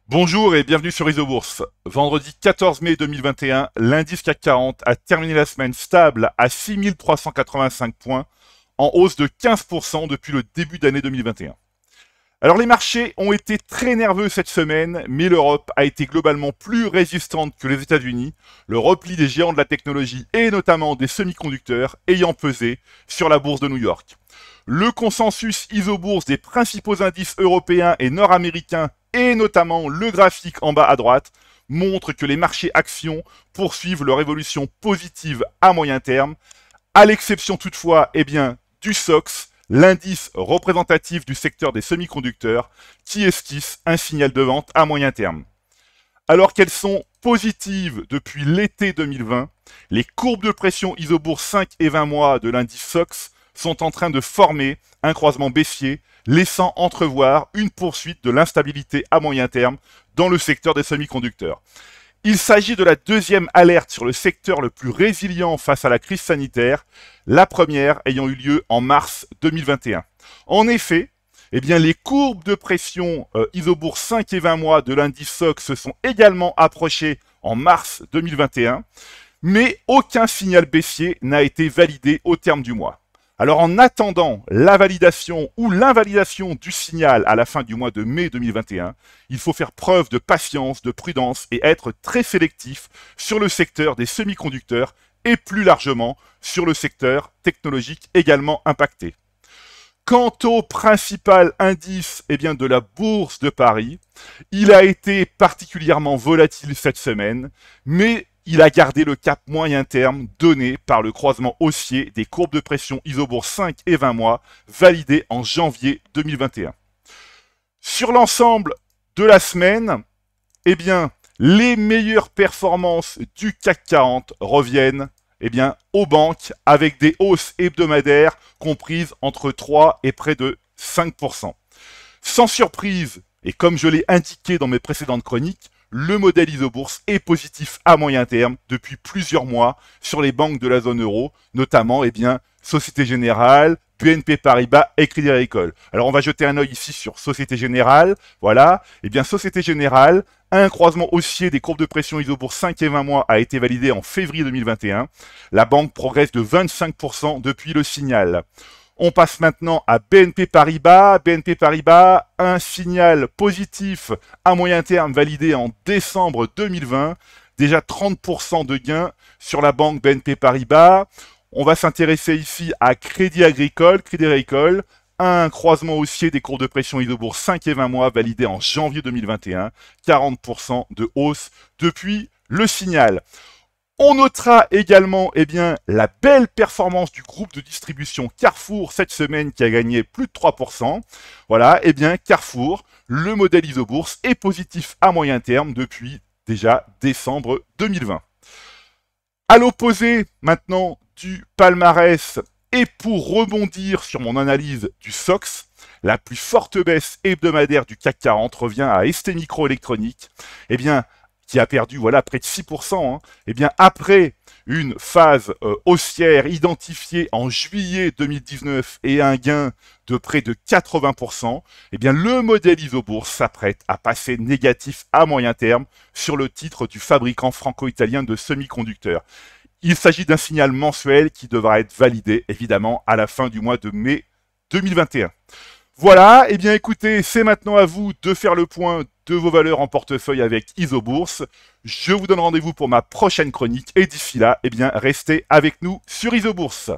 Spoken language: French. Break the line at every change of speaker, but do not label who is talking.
Bonjour et bienvenue sur Isobourse. Vendredi 14 mai 2021, l'indice CAC 40 a terminé la semaine stable à 6385 points, en hausse de 15% depuis le début d'année 2021. Alors les marchés ont été très nerveux cette semaine, mais l'Europe a été globalement plus résistante que les États-Unis, le repli des géants de la technologie et notamment des semi-conducteurs ayant pesé sur la bourse de New York. Le consensus Isobourse des principaux indices européens et nord-américains et notamment le graphique en bas à droite montre que les marchés actions poursuivent leur évolution positive à moyen terme, à l'exception toutefois du SOX, l'indice représentatif du secteur des semi-conducteurs, qui esquisse un signal de vente à moyen terme. Alors qu'elles sont positives depuis l'été 2020, les courbes de pression Isobourse 5 et 20 mois de l'indice SOX sont en train de former un croisement baissier, laissant entrevoir une poursuite de l'instabilité à moyen terme dans le secteur des semi-conducteurs. Il s'agit de la deuxième alerte sur le secteur le plus résilient face à la crise sanitaire, la première ayant eu lieu en mars 2021. En effet, les courbes de pression Isobourse 5 et 20 mois de l'indice SOX se sont également approchées en mars 2021, mais aucun signal baissier n'a été validé au terme du mois. Alors en attendant la validation ou l'invalidation du signal à la fin du mois de mai 2021, il faut faire preuve de patience, de prudence et être très sélectif sur le secteur des semi-conducteurs et plus largement sur le secteur technologique également impacté. Quant au principal indice de la bourse de Paris, il a été particulièrement volatile cette semaine, mais il a gardé le cap moyen terme donné par le croisement haussier des courbes de pression Isobourse 5 et 20 mois validées en janvier 2021. Sur l'ensemble de la semaine, les meilleures performances du CAC 40 reviennent aux banques avec des hausses hebdomadaires comprises entre 3 et près de 5%. Sans surprise, et comme je l'ai indiqué dans mes précédentes chroniques, le modèle Isobourse est positif à moyen terme depuis plusieurs mois sur les banques de la zone euro, notamment Société Générale, BNP Paribas et Crédit Agricole. Alors on va jeter un œil ici sur Société Générale. Voilà, Société Générale, un croisement haussier des courbes de pression Isobourse 5 et 20 mois a été validé en février 2021. La banque progresse de 25% depuis le signal. On passe maintenant à BNP Paribas. BNP Paribas, un signal positif à moyen terme validé en décembre 2020. Déjà 30% de gains sur la banque BNP Paribas. On va s'intéresser ici à Crédit Agricole. Crédit Agricole, un croisement haussier des cours de pression Isobourse 5 et 20 mois validé en janvier 2021. 40% de hausse depuis le signal. On notera également la belle performance du groupe de distribution Carrefour cette semaine qui a gagné plus de 3%. Voilà, Carrefour, le modèle Isobourse est positif à moyen terme depuis déjà décembre 2020. À l'opposé maintenant du palmarès et pour rebondir sur mon analyse du SOX, la plus forte baisse hebdomadaire du CAC 40 revient à STMicroelectronics. Qui a perdu près de 6%, après une phase haussière identifiée en juillet 2019 et un gain de près de 80%, le modèle Isobourse s'apprête à passer négatif à moyen terme sur le titre du fabricant franco-italien de semi-conducteurs. Il s'agit d'un signal mensuel qui devra être validé évidemment à la fin du mois de mai 2021. Voilà, écoutez, c'est maintenant à vous de faire le point de vos valeurs en portefeuille avec Isobourse. Je vous donne rendez-vous pour ma prochaine chronique et d'ici là, restez avec nous sur Isobourse.